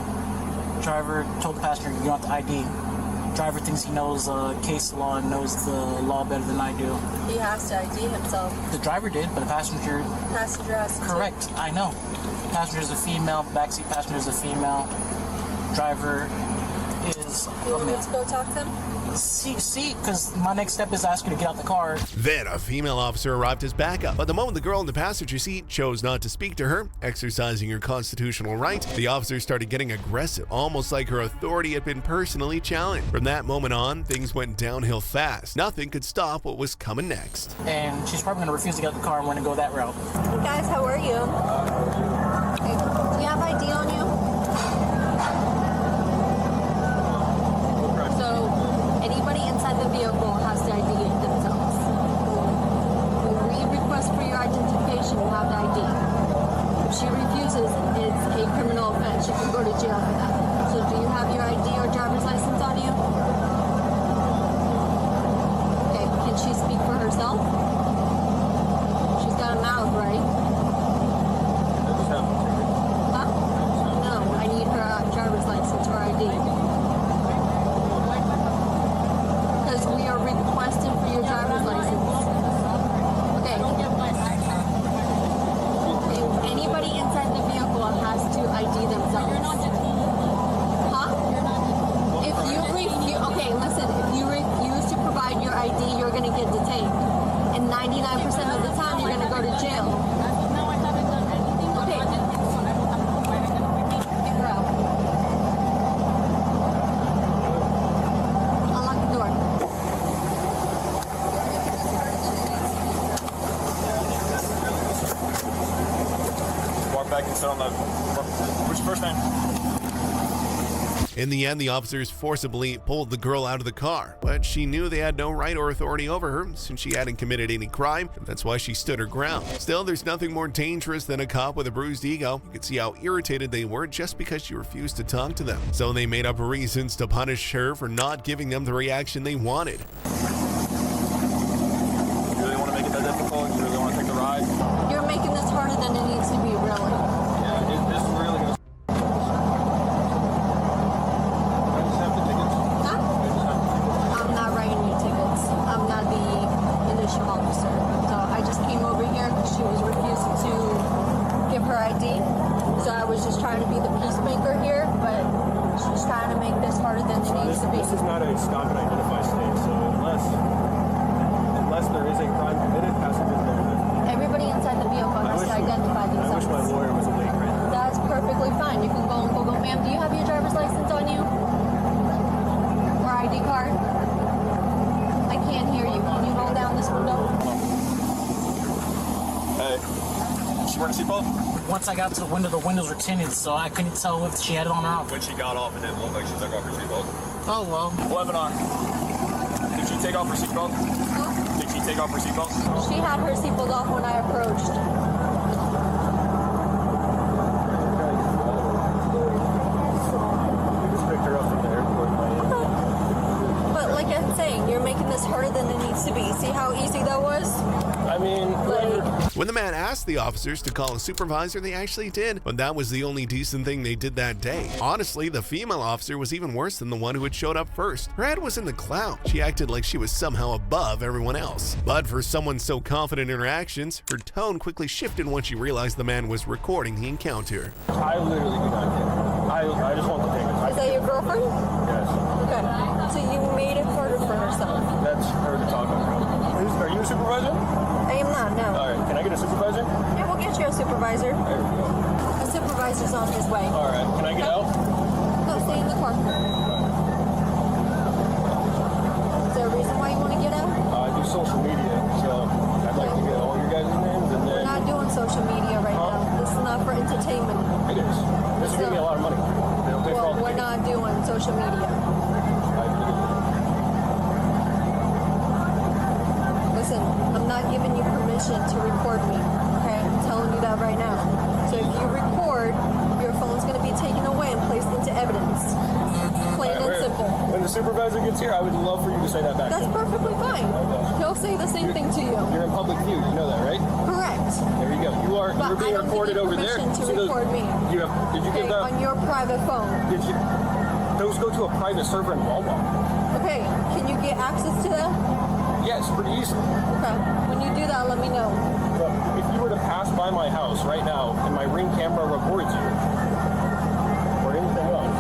told the passenger you don't have to ID. Driver thinks he knows case law and knows the law better than I do. He has to ID himself. The driver did, but the passenger... Passenger has to. Correct, I know. Passenger's a female, backseat passenger's a female. Driver is... You want me to go talk to him? See, because my next step is ask you to get out the car. Then a female officer arrived as backup, but the moment the girl in the passenger seat chose not to speak to her, exercising her constitutional right, the officer started getting aggressive, almost like her authority had been personally challenged. From that moment on, things went downhill fast. Nothing could stop what was coming next. And she's probably going to refuse to get out the car and want to go that route. Hey guys, how are you? Hey, do you have ID on you? Inside the vehicle has to ID themselves. When we request for your identification, you have to ID. If she refuses sit on the. What's your first name? In the end, the officers forcibly pulled the girl out of the car, but she knew they had no right or authority over her since she hadn't committed any crime, and that's why she stood her ground. Still, there's nothing more dangerous than a cop with a bruised ego. You could see how irritated they were just because she refused to talk to them. So they made up reasons to punish her for not giving them the reaction they wanted. You really want to make it that difficult? You really want to take the ride? You're making this harder than it needs to be, really. Yeah, this is really going to. I'm not writing you tickets. I'm not the initial officer. So I just came over here because she was refusing to give her ID. So I was just trying to be the peacemaker here, but she's trying to make this harder than it needs to be. This is not a stop and identify state, so unless there is a crime committed, passengers there. Everybody inside the vehicle has to identify I themselves. wish my lawyer was awake right now. That's perfectly fine. You can go on Google. Ma'am, do you have your driver's license on you? Or ID card? I can't hear you. Can you roll down this window? Hey, she wearing a seatbelt? Once I got to the windows were tinted, so I couldn't tell if she had it on or off. When she got off, it didn't look like she took off her seatbelt. Oh, well. 11 on. Did she take off her seatbelt? Did she take off her seatbelt? She had her seatbelt off when I approached. We just picked her up from the airport. But like I'm saying, you're making this harder than it needs to be. See how easy that was? I mean, When the man asked the officers to call a supervisor, they actually did, but that was the only decent thing they did that day. Honestly, the female officer was even worse than the one who had showed up first. Her head was in the cloud. She acted like she was somehow above everyone else. But for someone so confident in her actions, her tone quickly shifted once she realized the man was recording the encounter. I literally do not care. I just want the payment. Is that your girlfriend? Yes. Okay. So you made it harder for herself. That's her to talk about. Are you a supervisor? I am not, no. All right, can I get a supervisor? Yeah, we'll get you a supervisor. There we go. A supervisor's on his way. All right, can I get out? No, stay in the car. Is there a reason why you want to get out? I do social media, so I'd like to get all your guys' names and then... We're not doing social media right now. This is not for entertainment. It is. This is going to be a lot of money. Well, we're not doing social media. Listen, I'm not giving you permission to record me, okay? I'm telling you that right now. So if you record, your phone's going to be taken away and placed into evidence. Plain and simple. When the supervisor gets here, I would love for you to say that back. That's perfectly fine. He'll say the same thing to you. You're in public view, you know that, right? Correct. There you go. You're being recorded over there. To record me. Did you give that on your private phone? Did you? Those go to a private server in Walmart. Okay. Can you get access to that? Yes, pretty easily. Okay. When you do that, let me know. But if you were to pass by my house right now and my Ring camera records you, or anything else.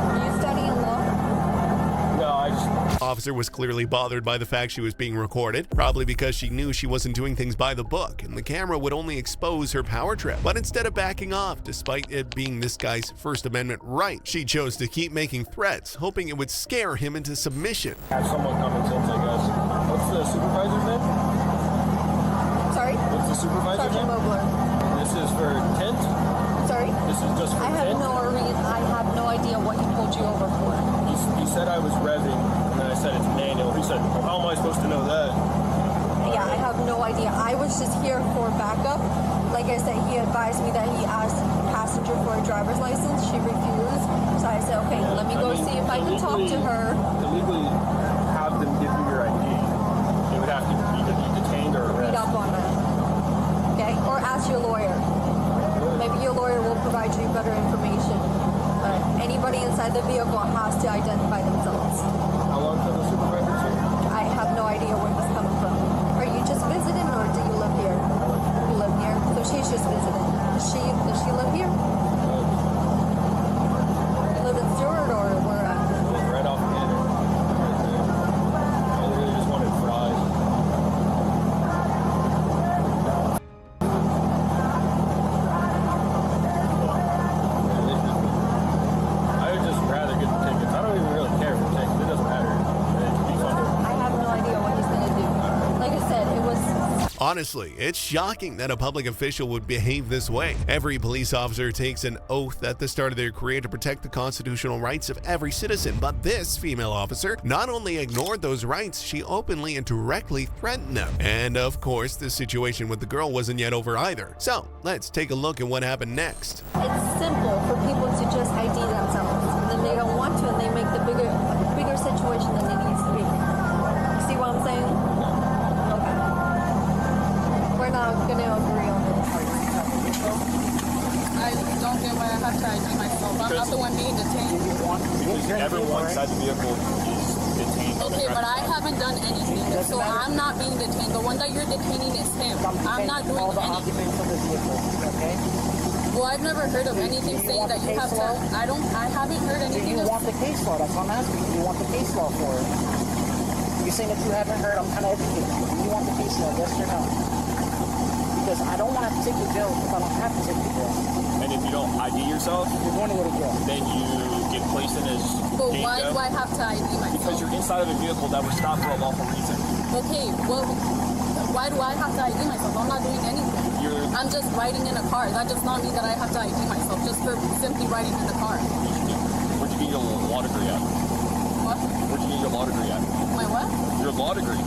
Are you studying law? No, I just... Officer was clearly bothered by the fact she was being recorded, probably because she knew she wasn't doing things by the book and the camera would only expose her power trip. But instead of backing off, despite it being this guy's First Amendment right, she chose to keep making threats, hoping it would scare him into submission. Have somewhat common sense, I guess. What's the supervisor's name? Sorry? What's the supervisor's Sergeant name? Mobler. This is for tent? Sorry? This is just for I have tent? I have no idea what he pulled you over for. He said I was revving, and then I said it's manual. He said, well, how am I supposed to know that? Yeah, I have no idea. I was just here for backup. Like I said, he advised me that he asked the passenger for a driver's license. She refused. So I said, okay, let me go see if I can talk to her. To legally have them give you your ID, you would have to either be detained or Read arrested. up on that. Okay? Or ask your lawyer. Maybe your lawyer will provide you better information. But anybody inside the vehicle has to identify themselves. How long till the supervisor's here? I have no idea where he's coming from. Are you just visiting or do you live here? You live here. So she's just visiting. Does she live here? You live in Stewart or where at? Right off the end. I literally just wanted fries. I would just rather get the tickets. I don't even really care for tickets. It doesn't matter. I have no idea what he's going to do. Like I said, it was... Honestly, it's shocking that a public official would behave this way. Every police officer takes an oath at the start of their career to protect the constitutional rights of every citizen, but this female officer not only ignored those rights, she openly and directly threatened them. And of course, the situation with the girl wasn't yet over either. So let's take a look at what happened next. It's simple for people to just ID themselves, and then they don't want to, and they make the bigger situation than it needs to be. See what I'm saying? Okay. We're not gonna agree on this. I don't get why I have to ID myself. I'm not the one being detained. Because everyone inside the vehicle is detained. Okay, but I haven't done anything, so I'm not being detained. The one that you're detaining is him. I'm not doing anything. Well, I've never heard of anything saying that you have to. I haven't heard anything. Do you want the case law? That's what I'm asking. Do you want the case law for it? You're saying that you haven't heard. I'm kind of educating you. Do you want the case law? Yes or no? Because I don't want to have to take you to jail if I don't have to take you to jail. And if you don't ID yourself, you're going to go to jail. Then you get placed in as. But why do I have to ID myself? Because you're inside of a vehicle that was stopped for a lawful reason. Okay, well, why do I have to ID myself? I'm not doing anything. I'm just riding in a car. That does not mean that I have to ID myself just for simply riding in the car. Where'd you get your law degree at? What? Where'd you get your law degree at? My what? Your law degree.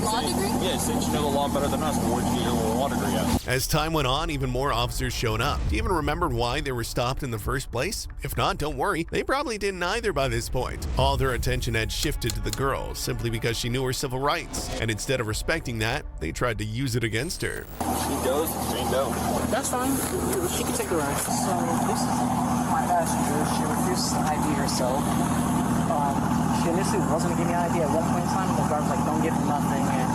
Law degree? Yeah, since you know the law better than us, where'd you get your law degree at? As time went on, even more officers showed up. Do you even remember why they were stopped in the first place? If not, don't worry, they probably didn't either by this point. All their attention had shifted to the girl simply because she knew her civil rights, and instead of respecting that, they tried to use it against her. She goes, she ain't go. That's fine. She can take the ride. So this is my passenger. She refuses to ID herself. She initially wasn't going to give me an ID at one point in time, and the guard was like, don't give him nothing, and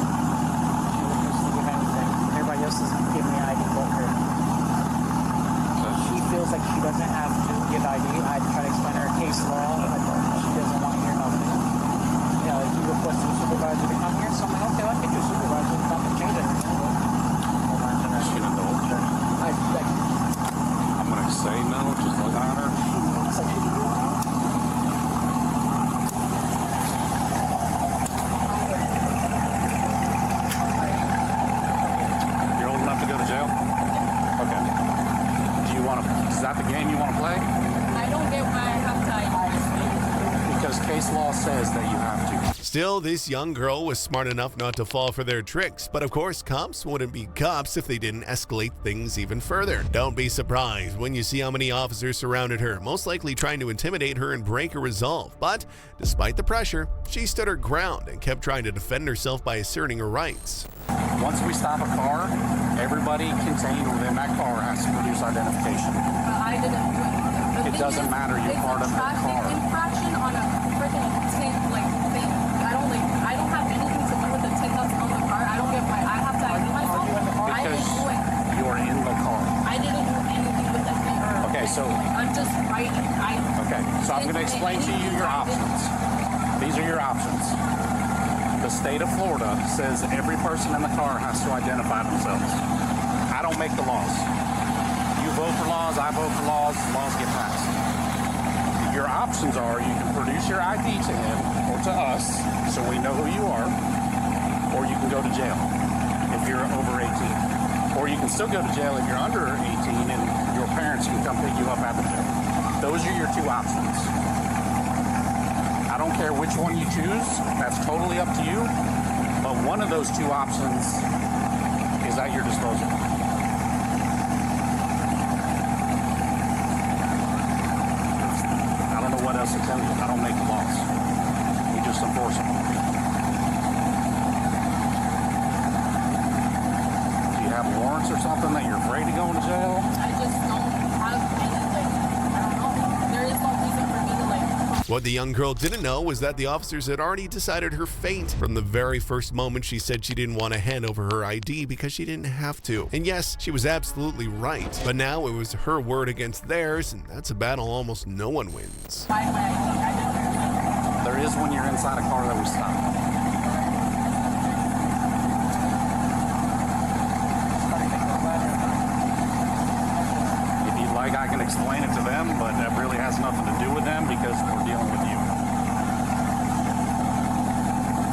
she refused to give anything. Everybody else is giving me ID but her. She feels like she doesn't have to give ID. I try to explain her case law. She doesn't want to hear nothing. You know, he requested a supervisor to come here, so I'm like, okay, I'll get your supervisor to come and change everything. I'm gonna say no, just look at her. You're old enough to go to jail? Okay. Is that the game you want to play? I don't get why I have to ID. Because case law says that you have to. Still, this young girl was smart enough not to fall for their tricks, but of course, cops wouldn't be cops if they didn't escalate things even further. Don't be surprised when you see how many officers surrounded her, most likely trying to intimidate her and break her resolve. But despite the pressure, she stood her ground and kept trying to defend herself by asserting her rights. Once we stop a car, everybody contained within that car has to produce identification. I didn't do it. It doesn't matter, you're part of the car. It's a traffic infraction on a freaking thing. I don't have anything to do with the tickets on the car. I don't get why I have to ID myself. I didn't do it. You're in the car. I didn't do anything with the thing. Okay, so. I'm just riding. Okay, so I'm going to explain to you your options. These are your options. The state of Florida says every person in the car has to identify themselves. I don't make the laws. You vote for laws, I vote for laws, laws get passed. Your options are you can produce your ID to him or to us so we know who you are, or you can go to jail if you're over 18. Or you can still go to jail if you're under 18 and your parents can come pick you up at the jail. Those are your two options. I don't care which one you choose, that's totally up to you, but one of those two options is at your disposal. I don't know what else to tell you. I don't make the laws. We just enforce them. Do you have warrants or something that you're afraid of going to jail? I just don't have anything. I don't know. There is no reason for me to What the young girl didn't know was that the officers had already decided her fate from the very first moment she said she didn't want to hand over her ID because she didn't have to. And yes, she was absolutely right. But now it was her word against theirs, and that's a battle almost no one wins. There is when you're inside a car that we stop. If you'd like, I can explain it to them, but that really has nothing to do with them because we're dealing with you.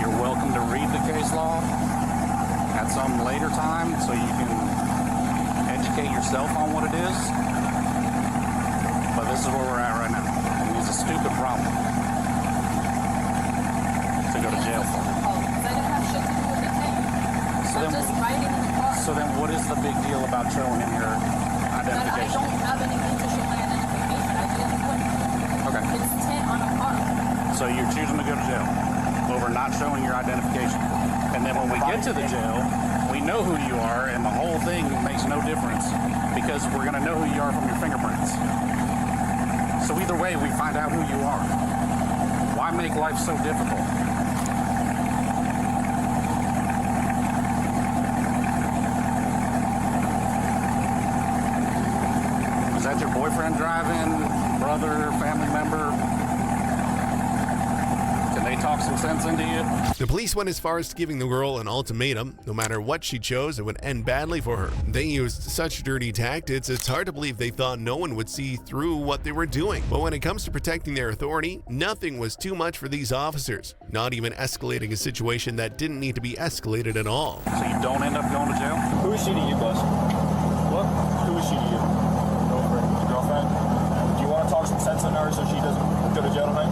You're welcome to read the case law. At at some later time so you can educate yourself on what it is. But this is where we're at right now. And it's a stupid problem to go to jail for. So then what is the big deal about showing him your identification? I don't have anything to show my identification. I didn't put Okay. It's 10 on a car. So you're choosing to go to jail over not showing your identification. And then when we get to the jail, we know who you are, and the whole thing makes no difference because we're going to know who you are from your fingerprints. So either way, we find out who you are. Why make life so difficult? Is that your boyfriend driving, brother, family member? Can they talk some sense into you? The police went as far as giving the girl an ultimatum. No matter what she chose, it would end badly for her. They used such dirty tactics, it's hard to believe they thought no one would see through what they were doing. But when it comes to protecting their authority, nothing was too much for these officers, not even escalating a situation that didn't need to be escalated at all. So you don't end up going to jail? Who is she to you, boss? What? Who is she to you? Girlfriend. Your girlfriend? Do you want to talk some sense in her so she doesn't go to jail tonight?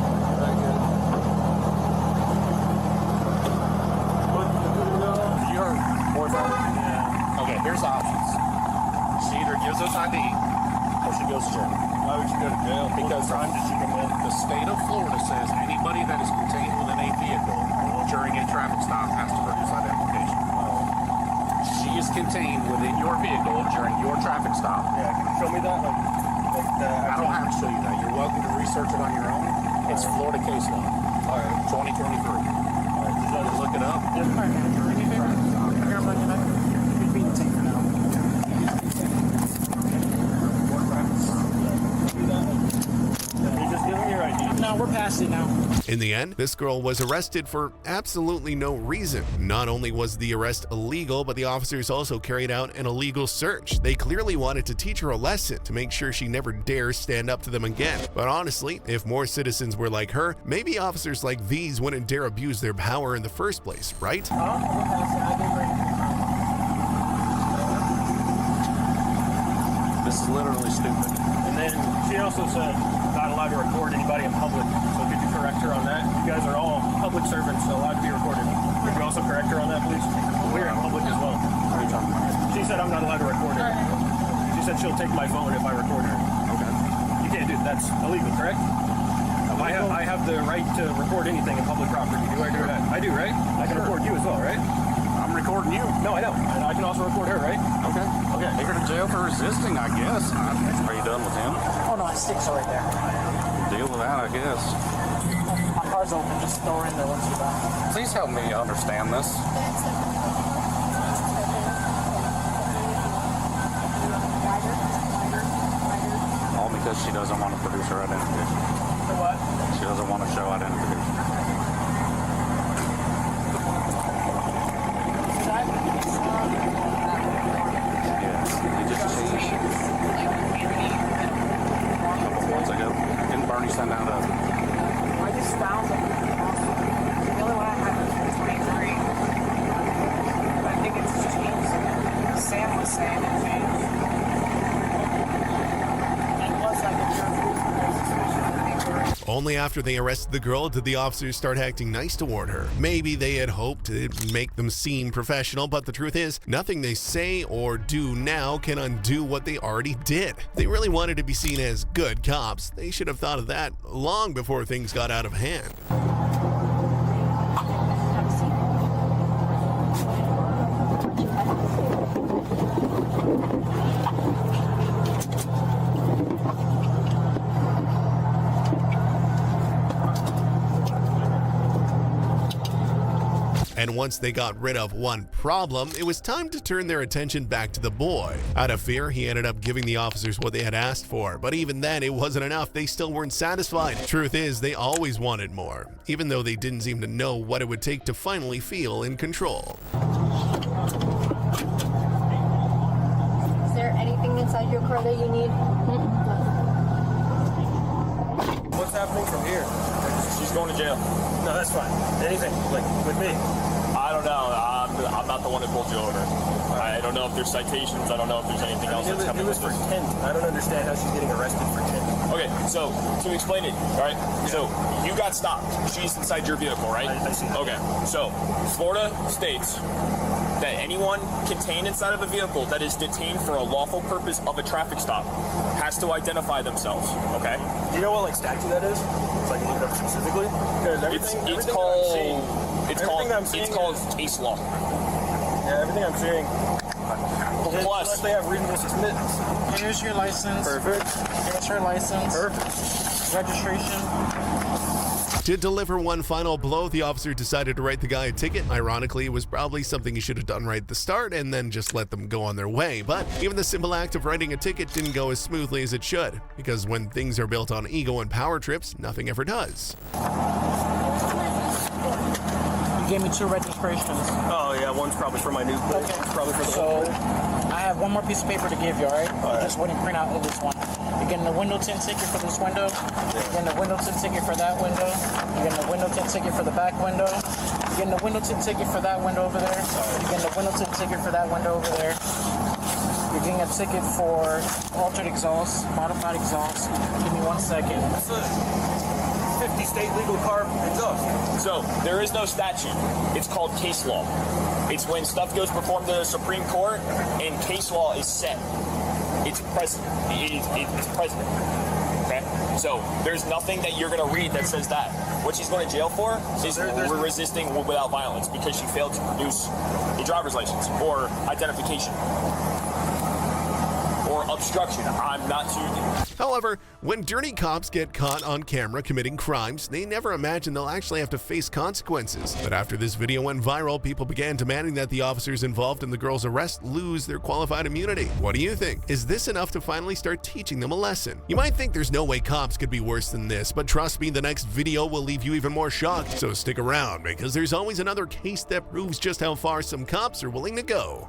Your boyfriend? Yeah. Okay, here's the options. She either gives us ID or she goes to jail. Why would she go to jail? Because what time did she come in? The state of Florida says anybody that is contained within a vehicle during a traffic stop has to produce identification. She is contained within your vehicle during your traffic stop. Yeah, can you show me that? I don't have to show you that. You're welcome to research it on your own. It's Florida case law. All right. 2023. All right, just let us look it up. Yes, all right, man. Anything? Here, I'm looking at it. You're being taken now. You just give me your ID. No, we're past it now. In the end, this girl was arrested for absolutely no reason. Not only was the arrest illegal, but the officers also carried out an illegal search. They clearly wanted to teach her a lesson to make sure she never dares stand up to them again. But honestly, if more citizens were like her, maybe officers like these wouldn't dare abuse their power in the first place, right? This is literally stupid. And then she also said not allowed to record anybody in public. So could you correct her on that? You guys are all public servants, so allowed to be recorded. Could you also correct her on that, please? We're in public as well. What are you talking about? She said I'm not allowed to record her. She said she'll take my phone if I record her. Okay. You can't do that. That's illegal, correct? I have the right to record anything in public property. Do I do that? I do, right? I can record you as well, right? I'm recording you. No, I know. And I can also record her, right? Okay. Okay. Take her to jail for resisting, I guess. Are you done with him? Oh, no, my sticks are right there. Deal with that, I guess. My car's open. Just throw her in there once you're done. Please help me understand this. All because she doesn't want to produce her identification. For what? She doesn't want to show identification. Once ago, didn't Bernie send out a... I just found them. The only one I had was 23. I think it's changed. Sam was saying it changed. It was like a jerk. Only after they arrested the girl did the officers start acting nice toward her. Maybe they had hoped to make them seem professional, but the truth is, nothing they say or do now can undo what they already did. If they really wanted to be seen as good cops, they should have thought of that long before things got out of hand. And once they got rid of one problem, it was time to turn their attention back to the boy. Out of fear, he ended up giving the officers what they had asked for, but even then it wasn't enough. They still weren't satisfied. Truth is, they always wanted more, even though they didn't seem to know what it would take to finally feel in control. Is there anything inside your car that you need? What's happening from here? She's going to jail. No, that's fine. Anything, like, with me. I don't know. I'm not the one that pulled you over. I don't know if there's citations. I don't know if there's anything else that's coming. It was for intent. I don't understand how she's getting arrested for intent. Okay, so to explain it, all right? So you got stopped. She's inside your vehicle, right? I see. Okay, so Florida states that anyone contained inside of a vehicle that is detained for a lawful purpose of a traffic stop has to identify themselves, okay? Do you know what like statute that is? So I can look it up specifically? Because It's called case law. Yeah, everything I'm seeing. Plus, unless they have reasonable suspicion. Here's your license. Perfect. Here's your license. Perfect. Registration. To deliver one final blow, the officer decided to write the guy a ticket. Ironically, it was probably something he should have done right at the start and then just let them go on their way. But even the simple act of writing a ticket didn't go as smoothly as it should, because when things are built on ego and power trips, nothing ever does. You gave me 2 registrations. Oh yeah, one's probably for my new place. Okay. Probably for the So I have one more piece of paper to give you, all right? All right. Just wouldn't print out this one. You're getting a window tint ticket for this window. You're getting a window tint ticket for that window. You're getting a window tint ticket for the back window. You're getting a window tint ticket for that window over there. You're getting a window tint ticket for that window over there. You're getting a ticket for altered exhaust, modified exhaust. Give me 1 second. That's a 50 state legal car exhaust. so there is no statute. It's called case law. It's when stuff goes before the Supreme Court and case law is set. It's precedent. It's precedent. Okay? So there's nothing that you're going to read that says that. What she's going to jail for is we're resisting without violence because she failed to produce a driver's license or identification or obstruction. I'm not too... However, when dirty cops get caught on camera committing crimes, they never imagine they'll actually have to face consequences. But after this video went viral, people began demanding that the officers involved in the girl's arrest lose their qualified immunity. What do you think? Is this enough to finally start teaching them a lesson? You might think there's no way cops could be worse than this, but trust me, the next video will leave you even more shocked. So stick around, because there's always another case that proves just how far some cops are willing to go.